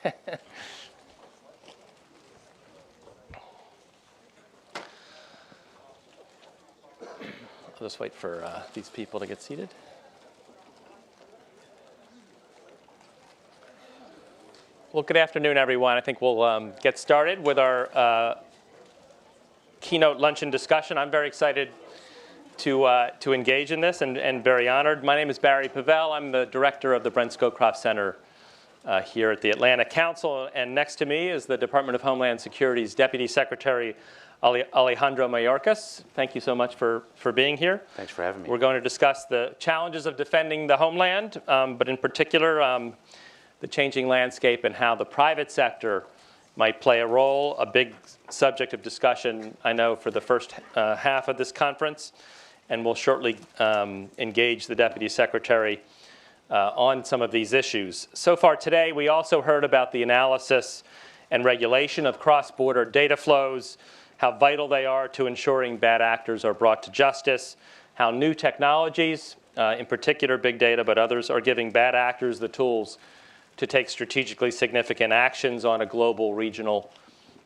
I'll just wait for these people to get seated. Well, good afternoon, everyone. I think we'll get started with our keynote luncheon discussion. I'm very excited to engage in this and very honored. My name is Barry Pavel. I'm the director of the Brent Scowcroft Center here at the Atlanta Council. And next to me is the Department of Homeland Security's Deputy Secretary, Alejandro Mayorkas. Thank you so much for being here. Thanks for having me. We're going to discuss the challenges of defending the homeland, but in particular, the changing landscape and how the private sector might play a role, a big subject of discussion, I know, for the first half of this conference. And we'll shortly engage the Deputy Secretary on some of these issues. So far today, we also heard about the analysis and regulation of cross-border data flows, how vital they are to ensuring bad actors are brought to justice, how new technologies, in particular big data, but others, are giving bad actors the tools to take strategically significant actions on a global, regional,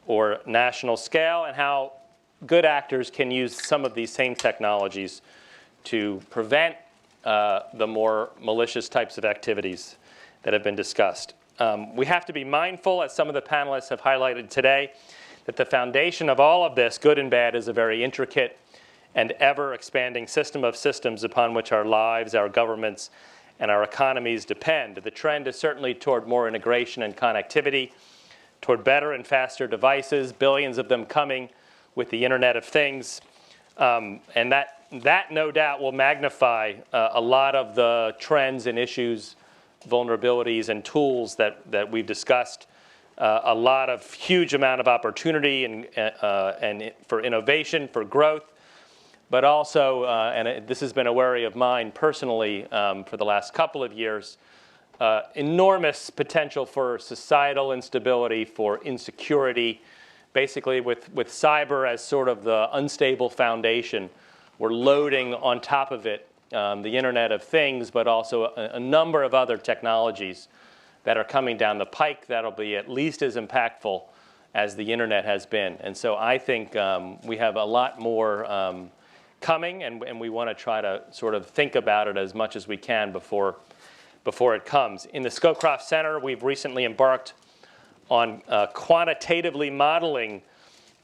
or national scale, and how good actors can use some of these same technologies to prevent the more malicious types of activities that have been discussed. We have to be mindful, as some of the panelists have highlighted today, that the foundation of all of this, good and bad, is a very intricate and ever-expanding system of systems upon which our lives, our governments, and our economies depend. The trend is certainly toward more integration and connectivity, toward better and faster devices, billions of them coming with the Internet of Things. And that no doubt will magnify a lot of the trends and issues, vulnerabilities, and tools that we've discussed. A lot of huge amount of opportunity and for innovation, for growth, but also, this has been a worry of mine personally for the last couple of years, enormous potential for societal instability, for insecurity, basically with cyber as sort of the unstable foundation. We're loading on top of it the Internet of Things, but also a number of other technologies that are coming down the pike that'll be at least as impactful as the Internet has been. And so I think we have a lot more coming, and we want to try to sort of think about it as much as we can before it comes. In the Scowcroft Center, we've recently embarked on quantitatively modeling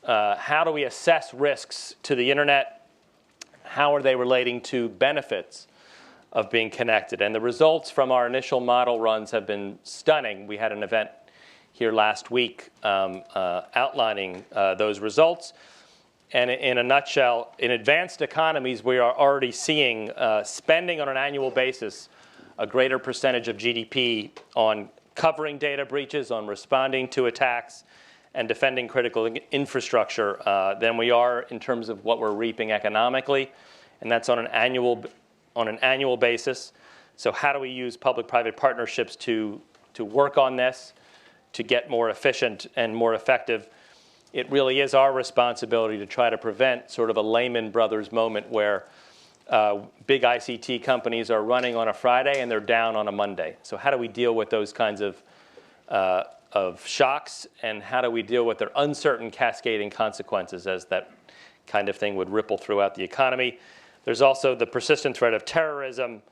how do we assess risks to the Internet, how are they relating to benefits of being connected. And the results from our initial model runs have been stunning. We had an event here last week outlining those results. And in a nutshell, in advanced economies, we are already seeing spending on an annual basis a greater percentage of GDP on covering data breaches, on responding to attacks, and defending critical infrastructure than we are in terms of what we're reaping economically. And that's on an annual basis. So how do we use public-private partnerships to work on this, to get more efficient and more effective? It really is our responsibility to try to prevent sort of a Lehman Brothers moment where big ICT companies are running on a Friday and they're down on a Monday. So how do we deal with those kinds of shocks, and how do we deal with their uncertain cascading consequences as that kind of thing would ripple throughout the economy? There's also the persistent threat of terrorism,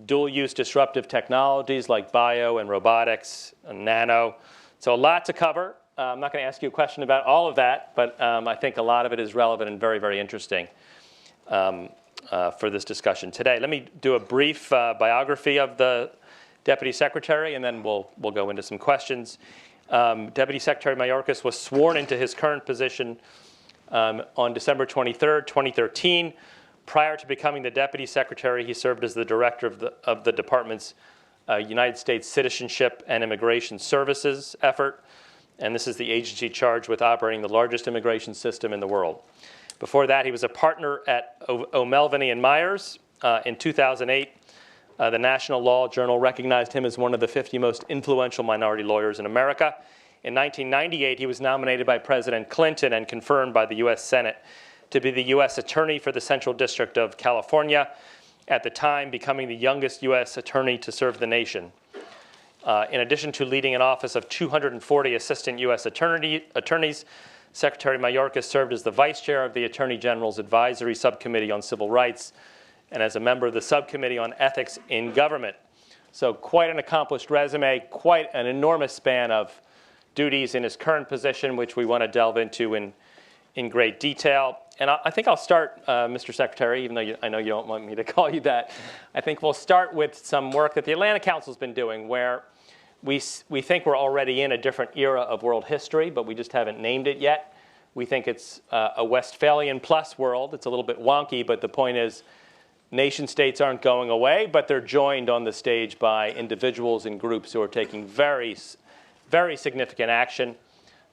dual-use disruptive technologies like bio and robotics and nano. So a lot to cover. I'm not going to ask you a question about all of that, but I think a lot of it is relevant and very, very interesting for this discussion today. Let me do a brief biography of the Deputy Secretary, and then we'll go into some questions. Deputy Secretary Mayorkas was sworn into his current position on December 23rd, 2013. Prior to becoming the Deputy Secretary, he served as the Director of the Department's United States Citizenship and Immigration Services effort. And this is the agency charged with operating the largest immigration system in the world. Before that, he was a partner at O'Melveny & Myers. In 2008, the National Law Journal recognized him as one of the 50 most influential minority lawyers in America. In 1998, he was nominated by President Clinton and confirmed by the U.S. Senate to be the U.S. Attorney for the Central District of California, at the time becoming the youngest U.S. attorney to serve the nation. In addition to leading an office of 240 assistant U.S. attorneys, Secretary Mayorkas served as the Vice Chair of the Attorney General's Advisory Subcommittee on Civil Rights and as a member of the Subcommittee on Ethics in Government. So quite an accomplished resume, quite an enormous span of duties in his current position, which we want to delve into in great detail. And I think I'll start, Mr. Secretary, even though I know you don't want me to call you that. I think we'll start with some work that the Atlantic Council's been doing, where we think we're already in a different era of world history, but we just haven't named it yet. We think it's a Westphalian Plus world. It's a little bit wonky, but the point is nation states aren't going away, but they're joined on the stage by individuals and groups who are taking very, very significant action.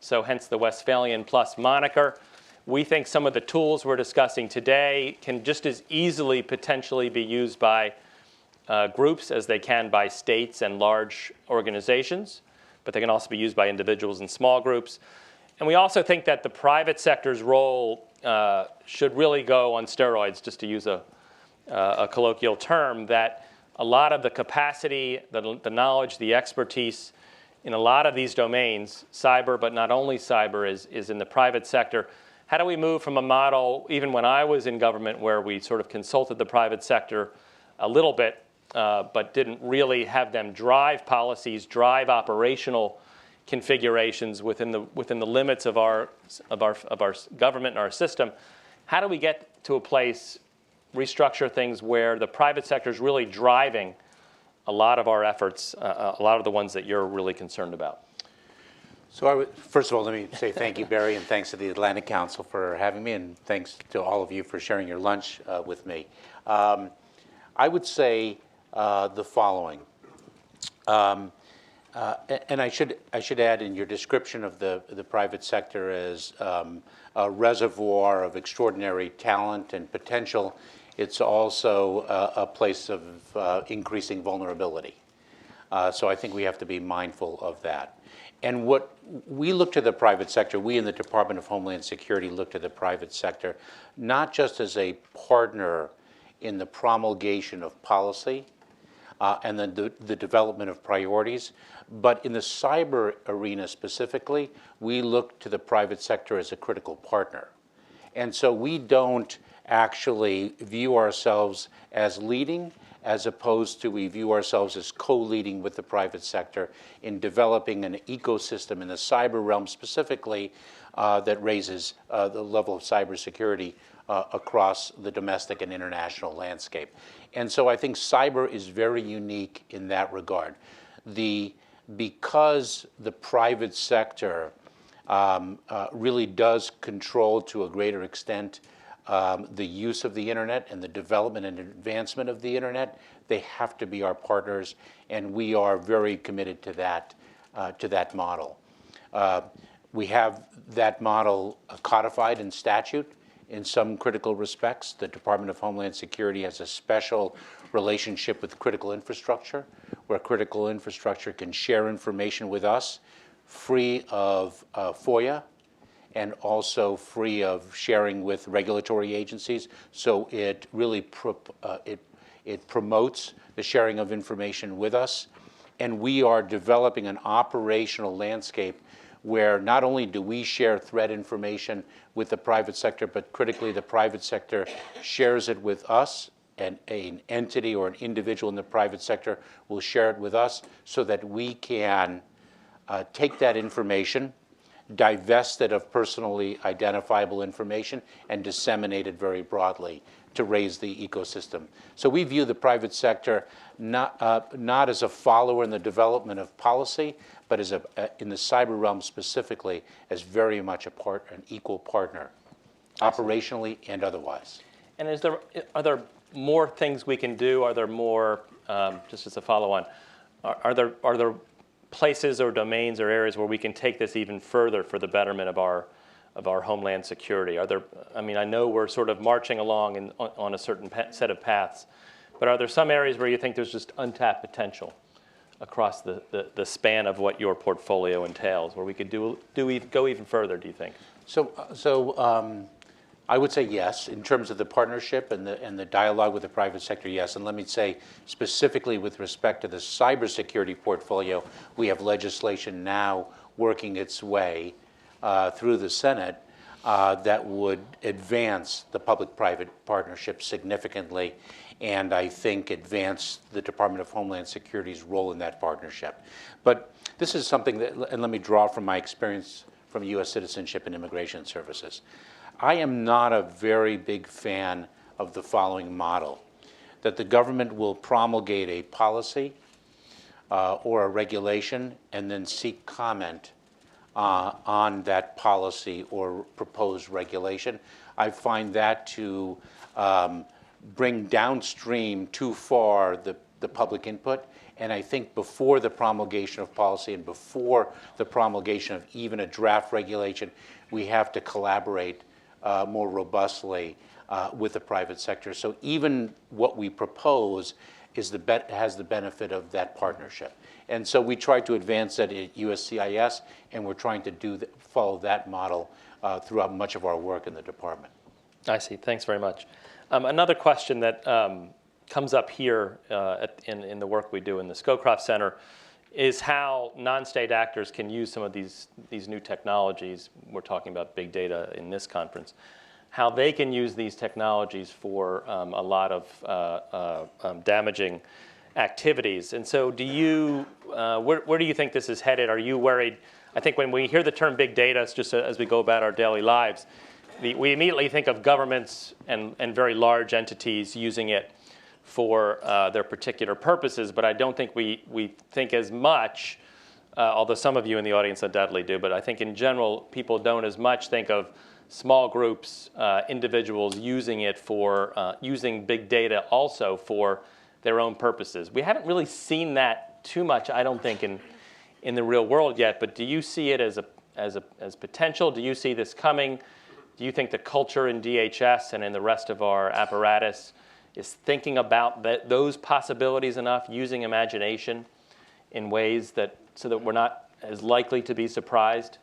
So hence the Westphalian Plus moniker. We think some of the tools we're discussing today can just as easily potentially be used by groups as they can by states and large organizations, but they can also be used by individuals and small groups. And we also think that the private sector's role should really go on steroids, just to use a colloquial term, that a lot of the capacity, the knowledge, the expertise in a lot of these domains, cyber, but not only cyber, is in the private sector. How do we move from a model, even when I was in government, where we sort of consulted the private sector a little bit, but didn't really have them drive policies, drive operational configurations within the limits of our government and our system? How do we get to a place, restructure things where the private sector is really driving a lot of our efforts, a lot of the ones that you're really concerned about? So first of all, let me say thank you, Barry, and thanks to the Atlantic Council for having me, and thanks to all of you for sharing your lunch with me. I would say the following, and I should add, in your description of the private sector as a reservoir of extraordinary talent and potential, it's also a place of increasing vulnerability. So I think we have to be mindful of that. And what we look to the private sector, we in the Department of Homeland Security look to the private sector not just as a partner in the promulgation of policy and the development of priorities, but in the cyber arena specifically, we look to the private sector as a critical partner. And so we don't actually view ourselves as leading, as opposed to we view ourselves as co-leading with the private sector in developing an ecosystem in the cyber realm specifically that raises the level of cybersecurity across the domestic and international landscape. And so I think cyber is very unique in that regard. Because the private sector really does control to a greater extent the use of the internet and the development and advancement of the internet, they have to be our partners, and we are very committed to that model. We have that model codified in statute in some critical respects. The Department of Homeland Security has a special relationship with critical infrastructure, where critical infrastructure can share information with us free of FOIA, and also free of sharing with regulatory agencies. So it really it promotes the sharing of information with us. And we are developing an operational landscape where not only do we share threat information with the private sector, but critically the private sector shares it with us, and an entity or an individual in the private sector will share it with us, so that we can take that information, divest it of personally identifiable information, and disseminate it very broadly to raise the ecosystem. So we view the private sector not as a follower in the development of policy, but as in the cyber realm specifically, as very much an equal partner, operationally and otherwise. And are there more things we can do? Are there more, just as a follow-on, are there places or domains or areas where we can take this even further for the betterment of our homeland security? Are there? I mean, I know we're sort of marching along on a certain set of paths, but are there some areas where you think there's just untapped potential across the span of what your portfolio entails, where we could go even further? Do you think? So I would say yes, in terms of the partnership and the dialogue with the private sector, yes. And let me say, specifically with respect to the cybersecurity portfolio, we have legislation now working its way through the Senate that would advance the public-private partnership significantly, and I think advance the Department of Homeland Security's role in that partnership. But this is something that, and let me draw from my experience from U.S. Citizenship and Immigration Services. I am not a very big fan of the following model, that the government will promulgate a policy or a regulation and then seek comment on that policy or proposed regulation. I find that to bring downstream too far the public input. And I think before the promulgation of policy and before the promulgation of even a draft regulation, we have to collaborate more robustly with the private sector. So even what we propose has the benefit of that partnership. And so we try to advance that at USCIS, and we're trying to follow that model throughout much of our work in the department. I see. Thanks very much. Another question that comes up here in the work we do in the Scowcroft Center is how non-state actors can use some of these new technologies. We're talking about big data in this conference. How they can use these technologies for a lot of damaging activities. And so do you, where do you think this is headed? Are you worried? I think when we hear the term big data, it's just as we go about our daily lives, we immediately think of governments and very large entities using it for their particular purposes, but I don't think we think as much, although some of you in the audience undoubtedly do, but I think in general, people don't as much think of small groups, individuals using it for, using big data also for their own purposes. We haven't really seen that too much, I don't think, in the real world yet, but do you see it as potential? Do you see this coming? Do you think the culture in DHS and in the rest of our apparatus is thinking about those possibilities enough, using imagination in ways so that we're not as likely to be surprised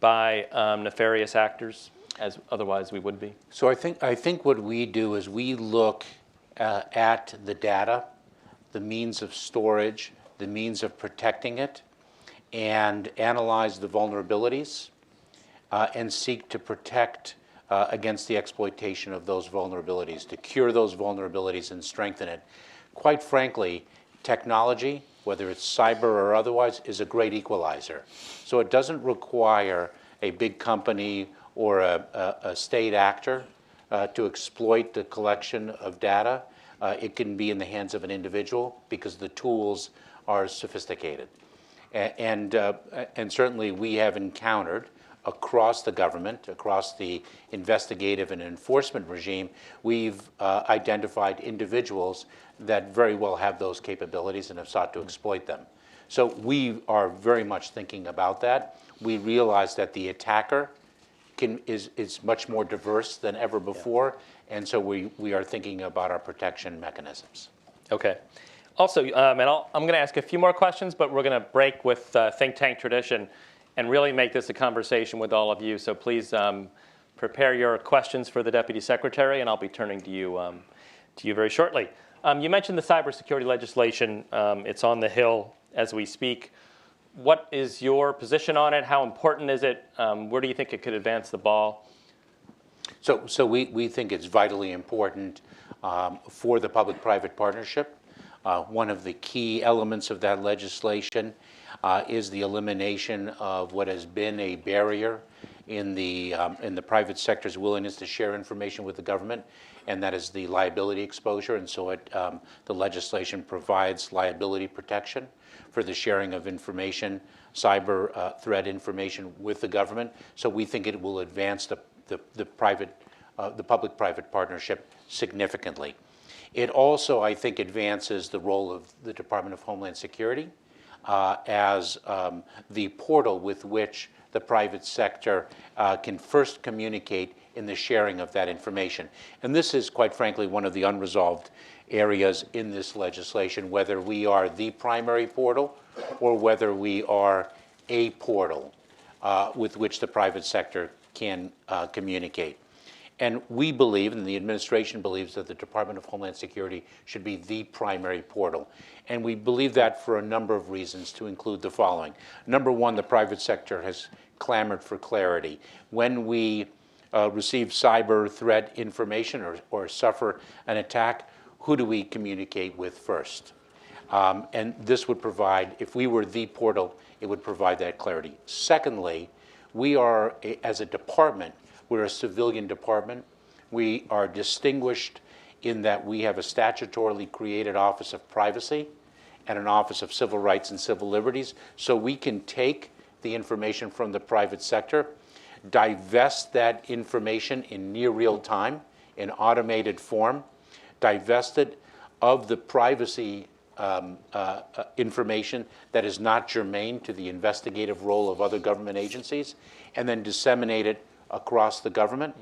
by nefarious actors as otherwise we would be? So I think what we do is we look at the data, the means of storage, the means of protecting it, and analyze the vulnerabilities and seek to protect against the exploitation of those vulnerabilities, to cure those vulnerabilities and strengthen it. Quite frankly, technology, whether it's cyber or otherwise, is a great equalizer. So it doesn't require a big company or a state actor to exploit the collection of data. It can be in the hands of an individual because the tools are sophisticated. And certainly we have encountered across the government, across the investigative and enforcement regime, we've identified individuals that very well have those capabilities and have sought to exploit them. So we are very much thinking about that. We realize that the attacker is much more diverse than ever before, and so we are thinking about our protection mechanisms. Okay. Also, and I'm going to ask a few more questions, but we're going to break with think tank tradition and really make this a conversation with all of you. So please prepare your questions for the Deputy Secretary, and I'll be turning to you very shortly. You mentioned the cybersecurity legislation. It's on the Hill as we speak. What is your position on it? How important is it? Where do you think it could advance the ball? So we think it's vitally important for the public-private partnership. One of the key elements of that legislation is the elimination of what has been a barrier in the private sector's willingness to share information with the government, and that is the liability exposure. And so the legislation provides liability protection for the sharing of information, cyber threat information with the government. So we think it will advance the public-private partnership significantly. It also, I think, advances the role of the Department of Homeland Security as the portal with which the private sector can first communicate in the sharing of that information. And this is, quite frankly, one of the unresolved areas in this legislation, whether we are the primary portal or whether we are a portal with which the private sector can communicate. And we believe, and the administration believes, that the Department of Homeland Security should be the primary portal. And we believe that for a number of reasons, to include the following. Number one, the private sector has clamored for clarity. When we receive cyber threat information or suffer an attack, who do we communicate with first? And this would provide, if we were the portal, it would provide that clarity. Secondly, we are, as a department, we're a civilian department. We are distinguished in that we have a statutorily created Office of Privacy and an Office of Civil Rights and Civil Liberties. So we can take the information from the private sector, divest that information in near real time, in automated form, divest it of the privacy information that is not germane to the investigative role of other government agencies, and then disseminate it across the government,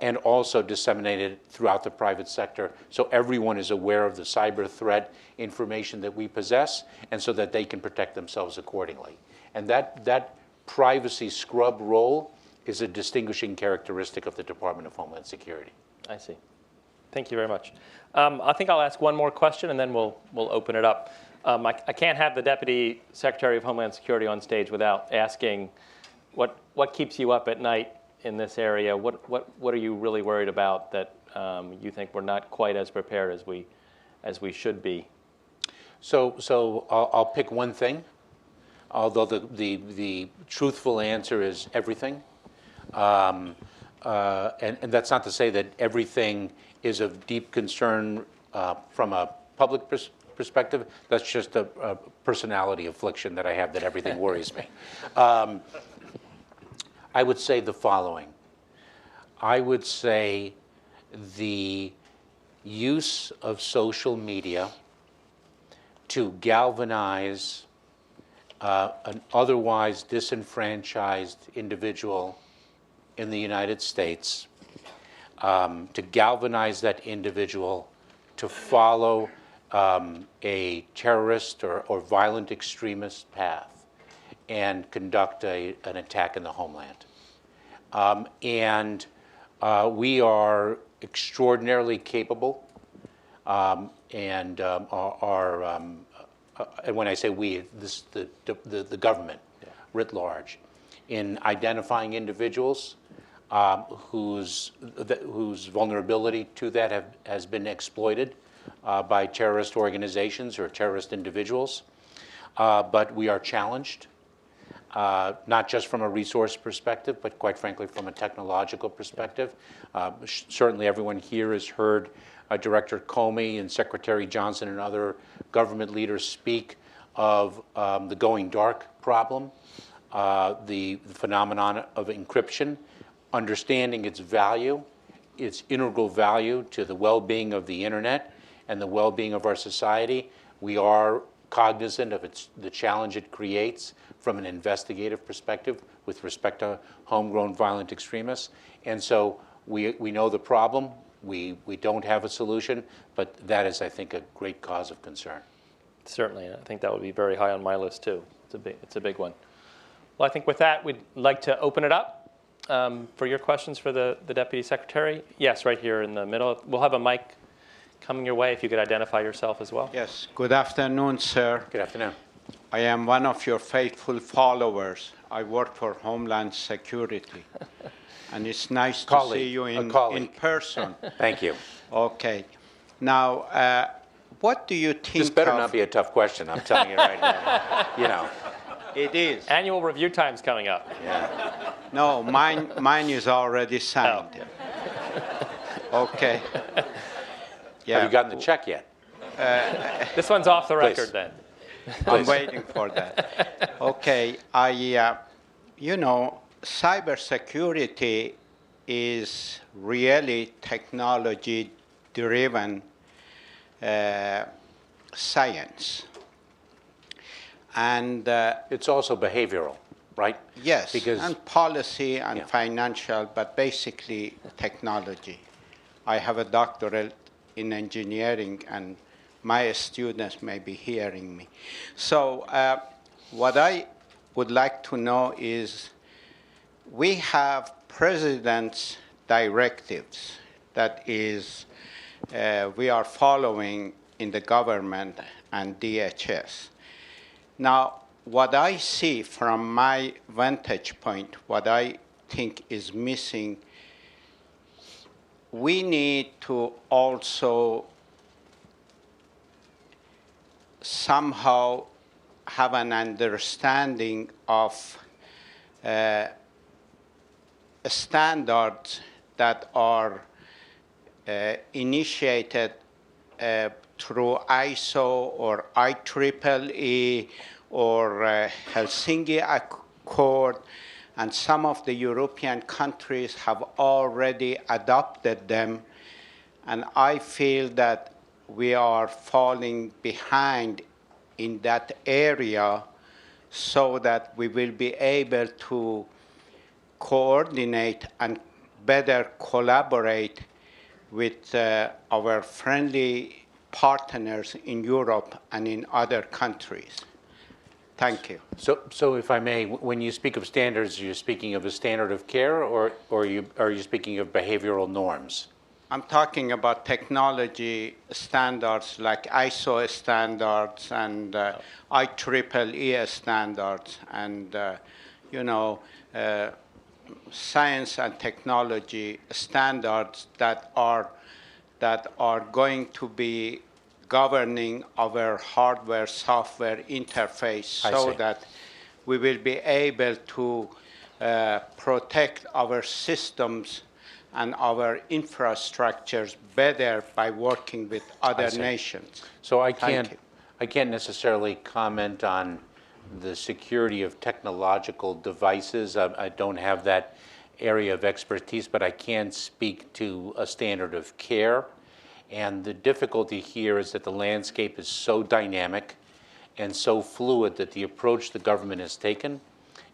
and also disseminate it throughout the private sector so everyone is aware of the cyber threat information that we possess, and so that they can protect themselves accordingly. And that privacy scrub role is a distinguishing characteristic of the Department of Homeland Security. I see. Thank you very much. I think I'll ask one more question, and then we'll open it up. I can't have the Deputy Secretary of Homeland Security on stage without asking what keeps you up at night in this area. What are you really worried about that you think we're not quite as prepared as we should be? So I'll pick one thing, although the truthful answer is everything. And that's not to say that everything is of deep concern from a public perspective. That's just a personality affliction that I have, that everything worries me. I would say the following. I would say the use of social media to galvanize an otherwise disenfranchised individual in the United States, to galvanize that individual to follow a terrorist or violent extremist path and conduct an attack in the homeland. We are extraordinarily capable, and when I say we, the government writ large, in identifying individuals whose vulnerability to that has been exploited by terrorist organizations or terrorist individuals. But we are challenged, not just from a resource perspective, but quite frankly from a technological perspective. Certainly everyone here has heard Director Comey and Secretary Johnson and other government leaders speak of the going dark problem, the phenomenon of encryption, understanding its value, its integral value to the well-being of the internet and the well-being of our society. We are cognizant of the challenge it creates from an investigative perspective with respect to homegrown violent extremists. And so we know the problem. We don't have a solution, but that is, I think, a great cause of concern. Certainly, I think that would be very high on my list too. It's a big one. Well, I think with that, we'd like to open it up for your questions for the Deputy Secretary. Yes, right here in the middle. We'll have a mic coming your way if you could identify yourself as well. Yes, good afternoon, sir. Good afternoon. I am one of your faithful followers. I work for Homeland Security. And it's nice to see you in person. Thank you. Okay. Now, what do you think This better not be a tough question, I'm telling you right now. You know. It is. Annual review time's coming up. Yeah. No, mine is already signed. Oh. Okay. Yeah. Have you gotten the check yet? This one's off the record Please. then. I'm waiting for that. Okay, cybersecurity is really technology-driven science. And It's also behavioral, right? yes, Because and policy and Yeah. financial, but basically technology. I have a doctorate in engineering, and my students may be hearing me. So what I would like to know is, we have presidents directives that is we are following in the government and DHS. Now, what I see from my vantage point, what I think is missing, we need to also somehow have an understanding of standards that are initiated through ISO or IEEE or Helsinki Accord, and some of the European countries have already adopted them, and I feel that we are falling behind in that area so that we will be able to coordinate and better collaborate with our friendly partners in Europe and in other countries. Thank you. So if I may, when you speak of standards, you're speaking of a standard of care, or are you speaking of behavioral norms? I'm talking about technology standards like ISO standards and IEEE standards and, science and technology standards that are going to be governing our hardware-software interface so that we will be able to protect our systems and our infrastructures better by working with other nations. So I can't necessarily comment on the security of technological devices. I don't have that area of expertise, but I can speak to a standard of care. And the difficulty here is that the landscape is so dynamic and so fluid that the approach the government has taken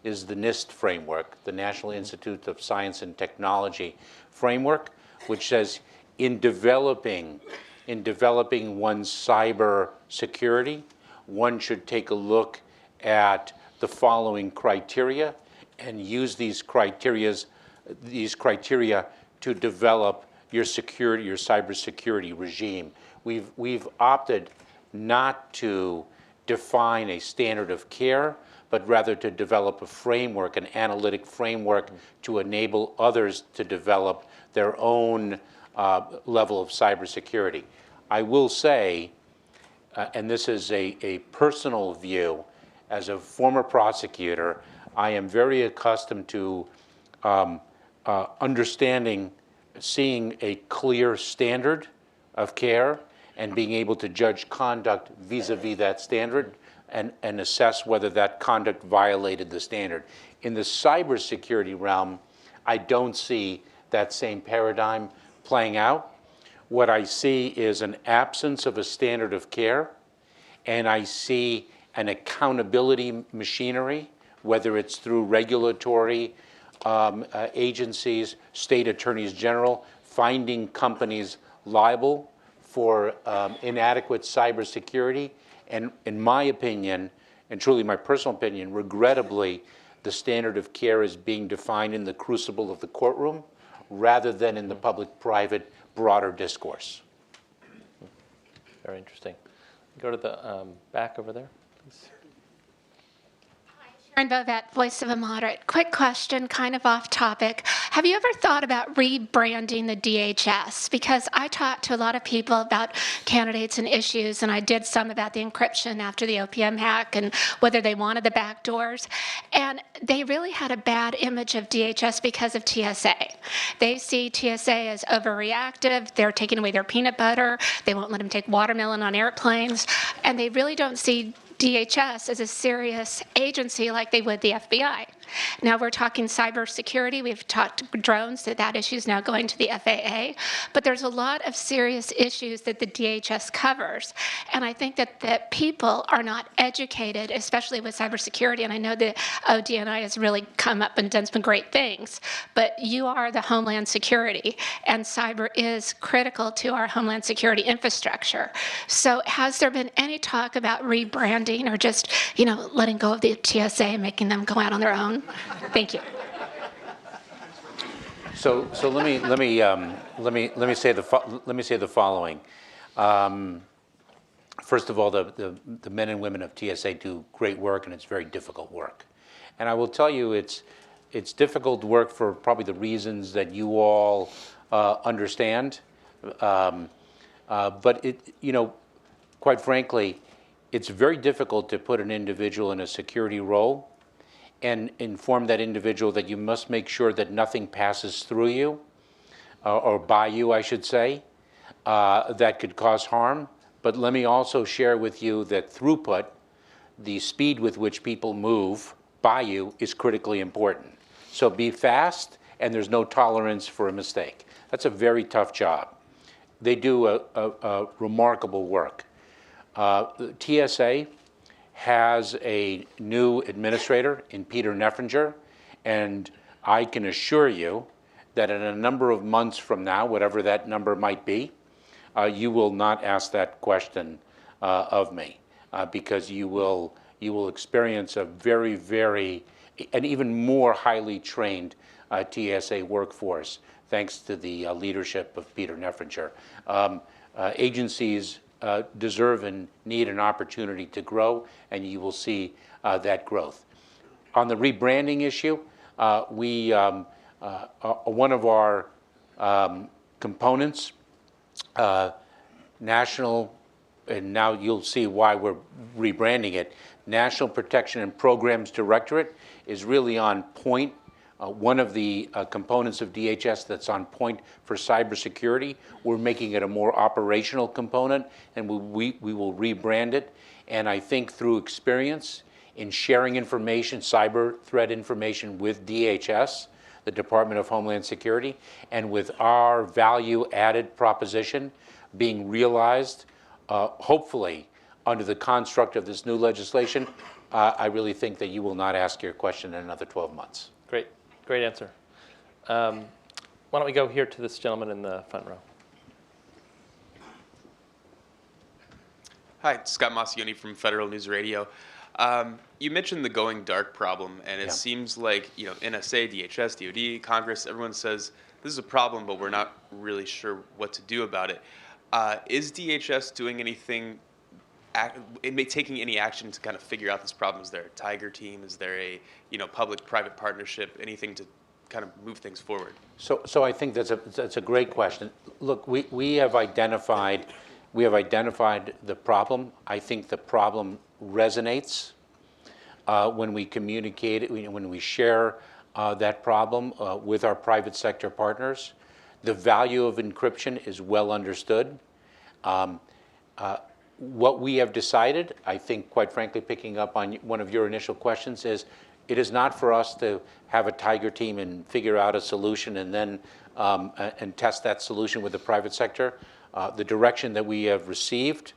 is the NIST framework, the National Institute of Science and Technology framework, which says in developing one's cyber security, one should take a look at the following criteria and use these criteria to develop your security, your cybersecurity regime. We've opted not to define a standard of care, but rather to develop a framework, an analytic framework to enable others to develop their own level of cybersecurity. I will say, and this is a personal view, as a former prosecutor, I am very accustomed to understanding, seeing a clear standard of care and being able to judge conduct vis-a-vis that standard and assess whether that conduct violated the standard. In the cybersecurity realm, I don't see that same paradigm playing out. What I see is an absence of a standard of care, and I see an accountability machinery, whether it's through regulatory agencies, state attorneys general, finding companies liable for inadequate cybersecurity. And in my opinion, and truly my personal opinion, regrettably, the standard of care is being defined in the crucible of the courtroom rather than in the public-private broader discourse. Very interesting. Go to the back over there, please. Sharon Bovet, Voice of a Moderate. Quick question, kind of off topic. Have you ever thought about rebranding the DHS? Because I talked to a lot of people about candidates and issues, and I did some about the encryption after the OPM hack and whether they wanted the back doors. And they really had a bad image of DHS because of TSA. They see TSA as overreactive. They're taking away their peanut butter. They won't let them take watermelon on airplanes. And they really don't see DHS as a serious agency like they would the FBI. Now we're talking cybersecurity. We've talked drones, that issue is now going to the FAA. But there's a lot of serious issues that the DHS covers. And I think that people are not educated, especially with cybersecurity. And I know the ODNI has really come up and done some great things. But you are the Homeland Security, and cyber is critical to our Homeland Security infrastructure. So has there been any talk about rebranding or just, letting go of the TSA and making them go out on their own? Thank you. So let me say the following. First of all, the men and women of TSA do great work, and it's very difficult work. And I will tell you, it's difficult work for probably the reasons that you all understand. But quite frankly, it's very difficult to put an individual in a security role and inform that individual that you must make sure that nothing passes through you, or by you, I should say, that could cause harm. But let me also share with you that throughput, the speed with which people move by you, is critically important. So be fast, and there's no tolerance for a mistake. That's a very tough job. They do a remarkable work. TSA has a new administrator in Peter Neffringer, and I can assure you that in a number of months from now, whatever that number might be, you will not ask that question of me, because you will experience a very, very, and even more highly trained TSA workforce, thanks to the leadership of Peter Neffringer. Agencies deserve and need an opportunity to grow, and you will see that growth. On the rebranding issue, one of our components, national, and now you'll see why we're rebranding it, National Protection and Programs Directorate, is really on point. One of the components of DHS that's on point for cybersecurity. We're making it a more operational component, and we will rebrand it. And I think through experience in sharing information, cyber threat information with DHS, the Department of Homeland Security, and with our value-added proposition being realized, hopefully under the construct of this new legislation, I really think that you will not ask your question in another 12 months. Great answer. Why don't we go here to this gentleman in the front row? Hi, Scott Massioni from Federal News Radio. You mentioned the going dark problem, and it seems like NSA, DHS, DoD, Congress, everyone says this is a problem, but we're not really sure what to do about it. Is DHS doing anything? Taking any action to kind of figure out this problem? Is there a Tiger team? Is there a public-private partnership? Anything to kind of move things forward? So I think that's a great question. Look, we have identified the problem. I think the problem resonates when we communicate it, when we share that problem with our private sector partners. The value of encryption is well understood. What we have decided, I think, quite frankly, picking up on one of your initial questions, is it is not for us to have a Tiger team and figure out a solution and then and test that solution with the private sector. The direction that we have received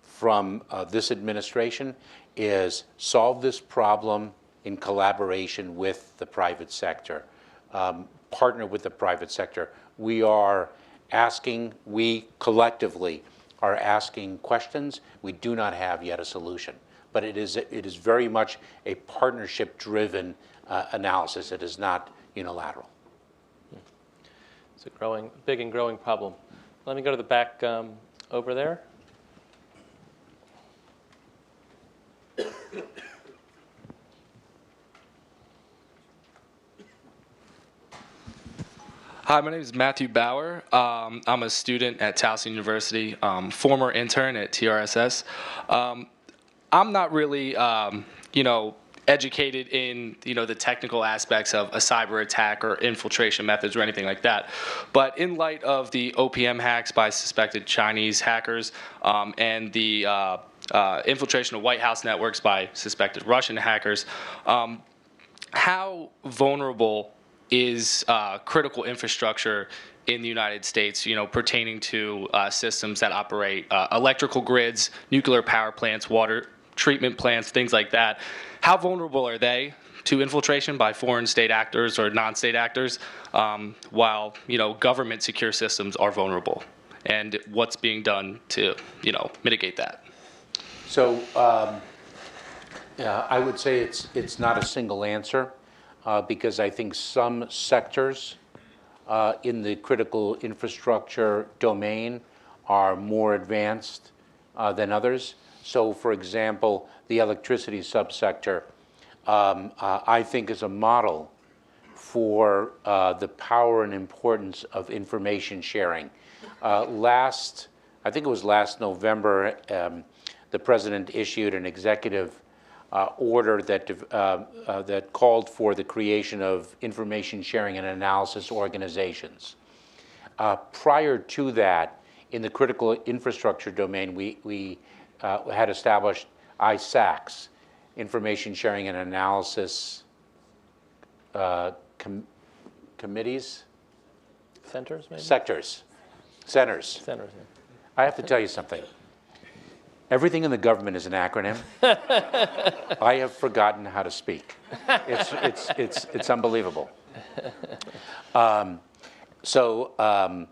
from this administration is solve this problem in collaboration with the private sector, partner with the private sector. We collectively are asking questions. We do not have yet a solution, but it is very much a partnership-driven analysis. It is not unilateral. It's a big and growing problem. Let me go to the back over there. Hi, my name is Matthew Bauer. I'm a student at Towson University, former intern at TRSS. I'm not really, educated in, the technical aspects of a cyber attack or infiltration methods or anything like that. But in light of the OPM hacks by suspected Chinese hackers and the infiltration of White House networks by suspected Russian hackers, how vulnerable is critical infrastructure in the United States, pertaining to systems that operate electrical grids, nuclear power plants, water treatment plants, things like that? How vulnerable are they to infiltration by foreign state actors or non-state actors, while government secure systems are vulnerable? And what's being done to mitigate that? So I would say it's not a single answer. Because I think some sectors in the critical infrastructure domain are more advanced than others. So, for example, the electricity subsector, I think, is a model for the power and importance of information sharing. I think it was last November, the president issued an executive order that called for the creation of information sharing and analysis organizations. Prior to that, in the critical infrastructure domain, we had established ISACs, Information Sharing and Analysis Committees? Centers, maybe? Centers. Centers, yeah. I have to tell you something. Everything in the government is an acronym. I have forgotten how to speak. It's unbelievable. So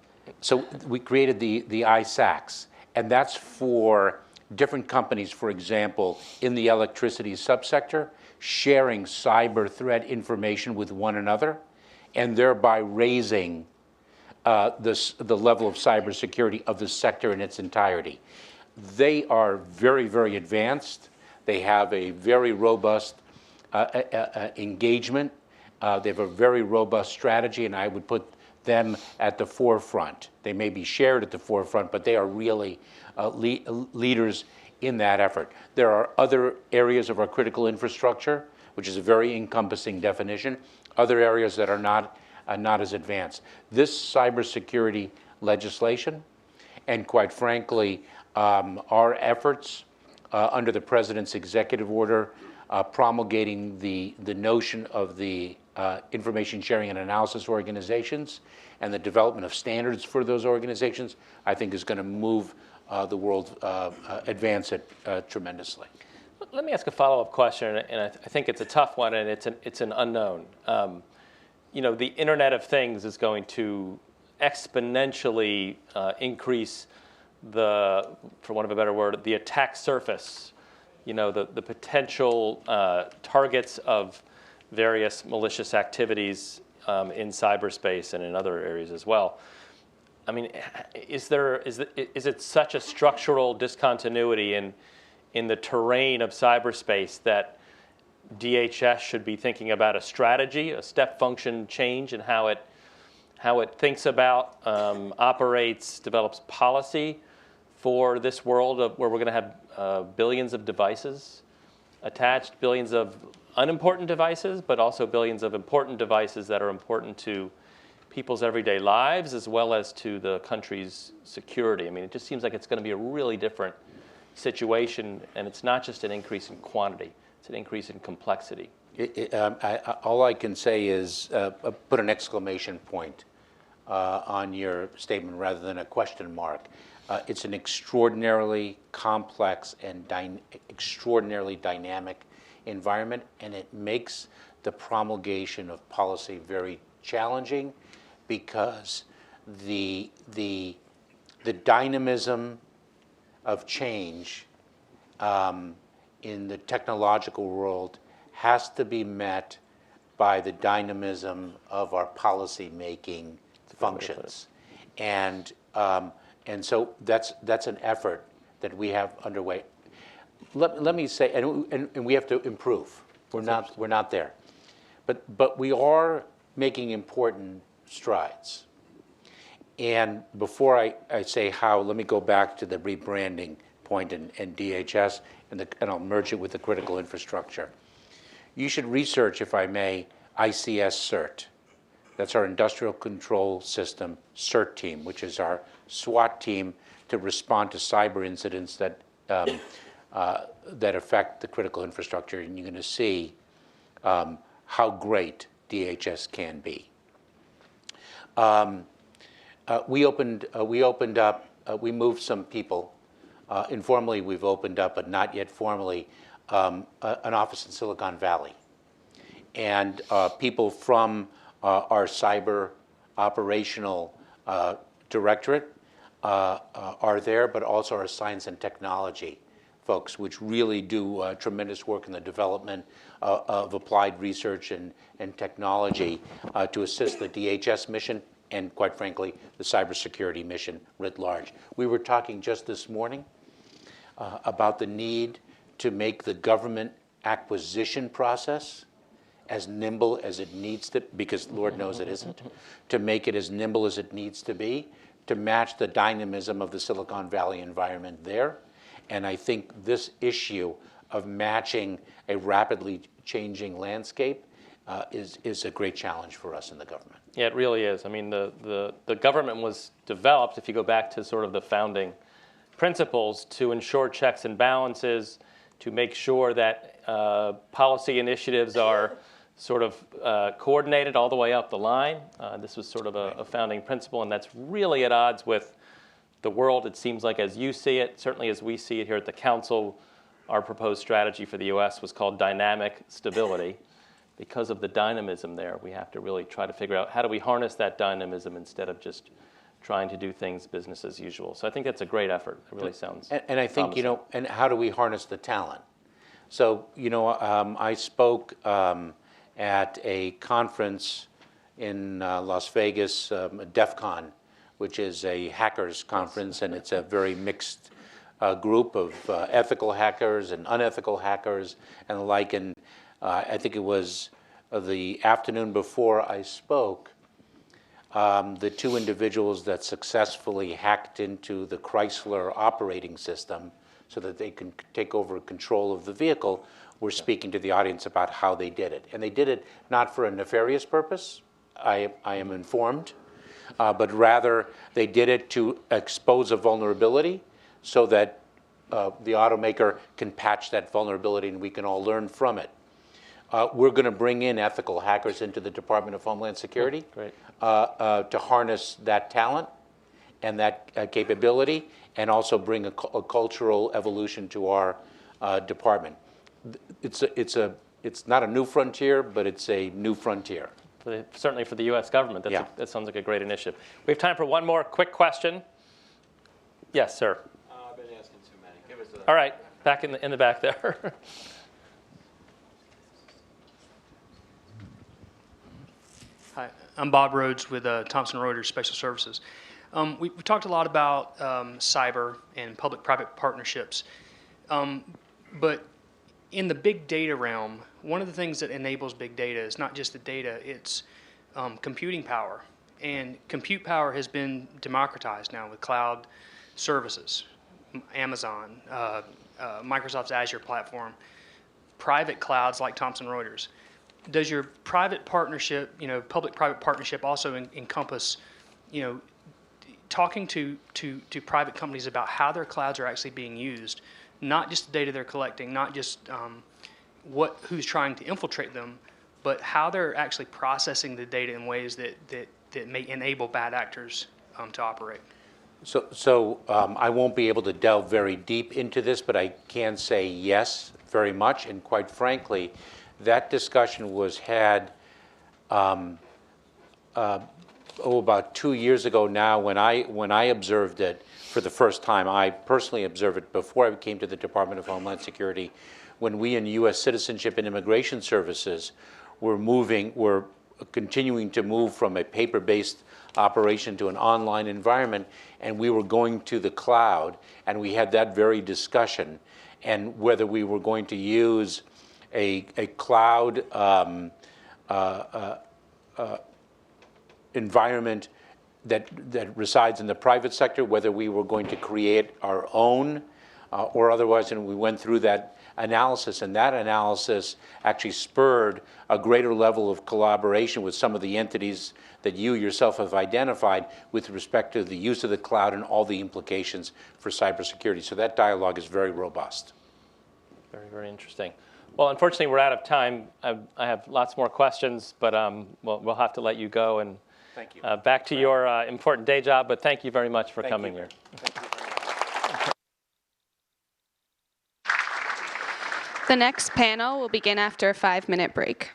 we created the ISACs, and that's for different companies, for example, in the electricity subsector, sharing cyber threat information with one another, and thereby raising the level of cybersecurity of the sector in its entirety. They are very, very advanced. They have a very robust engagement. They have a very robust strategy, and I would put them at the forefront. They may be shared at the forefront, but they are really leaders in that effort. There are other areas of our critical infrastructure, which is a very encompassing definition, other areas that are not as advanced. This cybersecurity legislation, and quite frankly, our efforts under the President's executive order promulgating the notion of the information sharing and analysis organizations and the development of standards for those organizations, I think is going to move the world, advance it tremendously. Let me ask a follow-up question, and I think it's a tough one, and it's an unknown. The Internet of Things is going to exponentially increase for want of a better word, the attack surface. The potential targets of various malicious activities in cyberspace and in other areas as well. I mean, is it such a structural discontinuity in the terrain of cyberspace that DHS should be thinking about a strategy, a step function change in how it thinks about, operates, develops policy for this world where we're going to have billions of devices attached, billions of unimportant devices, but also billions of important devices that are important to people's everyday lives as well as to the country's security. I mean, it just seems like it's going to be a really different situation, and it's not just an increase in quantity, it's an increase in complexity. All I can say is put an exclamation point on your statement rather than a question mark. It's an extraordinarily complex and extraordinarily dynamic environment, and it makes the promulgation of policy very challenging because the dynamism of change in the technological world has to be met by the dynamism of our policy-making functions. And so that's an effort that we have underway. Let me say, and we have to improve. We're not there. But we are making important strides. And before I say how, let me go back to the rebranding point in DHS, and I'll merge it with the critical infrastructure. You should research, if I may, ICS CERT. That's our Industrial Control System CERT team, which is our SWAT team to respond to cyber incidents that affect the critical infrastructure. And you're going to see how great DHS can be. We moved some people. Informally, we've opened up, but not yet formally, an office in Silicon Valley. And people from our cyber operational directorate are there, but also our science and technology folks, which really do tremendous work in the development of applied research and technology to assist the DHS mission and quite frankly, the cybersecurity mission writ large. We were talking just this morning about the need to make the government acquisition process as nimble as it needs to, because Lord knows it isn't, to make it as nimble as it needs to be, to match the dynamism of the Silicon Valley environment there. And I think this issue of matching a rapidly changing landscape is a great challenge for us in the government. Yeah, it really is. I mean, the government was developed, if you go back to sort of the founding principles, to ensure checks and balances, to make sure that policy initiatives are sort of coordinated all the way up the line. This was sort of a founding principle, and that's really at odds with the world, it seems like, as you see it, certainly as we see it here at the Council. Our proposed strategy for the U.S. was called dynamic stability. Because of the dynamism there, we have to really try to figure out how do we harness that dynamism instead of just trying to do things business as usual. So I think that's a great effort. It really sounds And I think, promising. and how do we harness the talent? So, I spoke at a conference in Las Vegas, DEF CON, which is a hackers conference, and it's a very mixed group of ethical hackers and unethical hackers and the like. And I think it was the afternoon before I spoke, the two individuals that successfully hacked into the Chrysler operating system so that they can take over control of the vehicle were speaking to the audience about how they did it. And they did it not for a nefarious purpose, I am informed, but rather they did it to expose a vulnerability so that the automaker can patch that vulnerability and we can all learn from it. We're going to bring in ethical hackers into the Department of Homeland Security to harness that talent and that capability, and also bring a cultural evolution to our department. It's not a new frontier, but it's a new frontier. Certainly for the U.S. government, that sounds like a great initiative. We have time for one more quick question. Yes, sir. I've been asking too many. Give us All right, back in the back there. Hi, I'm Bob Rhodes with Thomson Reuters Special Services. We talked a lot about cyber and public-private partnerships, but in the big data realm, one of the things that enables big data is not just the data, it's computing power. And compute power has been democratized now with cloud services, Amazon, Microsoft's Azure platform, private clouds like Thomson Reuters. Does your private partnership, public-private partnership also encompass, talking to private companies about how their clouds are actually being used, not just the data they're collecting, not just who's trying to infiltrate them, but how they're actually processing the data in ways that may enable bad actors to operate? So I won't be able to delve very deep into this, but I can say yes, very much, and quite frankly, that discussion was had about 2 years ago now when I observed it for the first time. I personally observed it before I came to the Department of Homeland Security, when we in U.S. Citizenship and Immigration Services were continuing to move from a paper-based operation to an online environment, and we were going to the cloud, and we had that very discussion, and whether we were going to use a cloud environment that resides in the private sector, whether we were going to create our own or otherwise, and we went through that analysis, and that analysis actually spurred a greater level of collaboration with some of the entities that you yourself have identified with respect to the use of the cloud and all the implications for cybersecurity. So that dialogue is very robust. Very, very interesting. Well, unfortunately, we're out of time. I have lots more questions, but we'll have to let you go and Thank you. Back to your important day job. But thank you very much for coming here. Thank you very much. The next panel will begin after a 5-minute break.